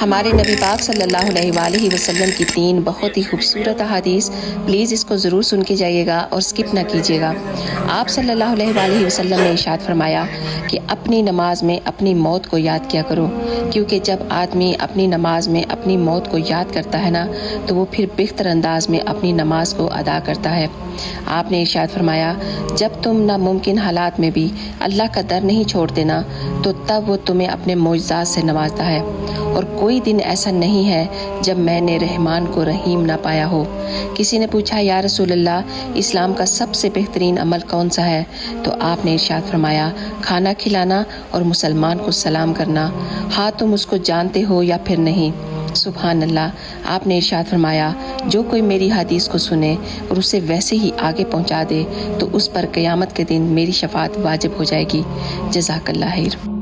ہمارے نبی پاک صلی اللہ علیہ وآلہ وسلم کی 3 بہت ہی خوبصورت احادیث، پلیز اس کو ضرور سن کے جائیے گا اور سکپ نہ کیجیے گا۔ آپ صلی اللہ علیہ وآلہ وسلم نے ارشاد فرمایا کہ اپنی نماز میں اپنی موت کو یاد کیا کرو، کیونکہ جب آدمی اپنی نماز میں اپنی موت کو یاد کرتا ہے نا تو وہ پھر بہتر انداز میں اپنی نماز کو ادا کرتا ہے۔ آپ نے ارشاد فرمایا جب تم ناممکن حالات میں بھی اللہ کا در نہیں چھوڑتے نا تو تب وہ تمہیں اپنے معجزات سے نوازتا ہے، اور کوئی دن ایسا نہیں ہے جب میں نے رحمان کو رحیم نہ پایا ہو۔ کسی نے پوچھا یا رسول اللہ اسلام کا سب سے بہترین عمل کون سا ہے؟ تو آپ نے ارشاد فرمایا کھانا کھلانا اور مسلمان کو سلام کرنا، ہاں تم اس کو جانتے ہو یا پھر نہیں۔ سبحان اللہ۔ آپ نے ارشاد فرمایا جو کوئی میری حدیث کو سنے اور اسے ویسے ہی آگے پہنچا دے تو اس پر قیامت کے دن میری شفاعت واجب ہو جائے گی۔ جزاک اللہ خیر۔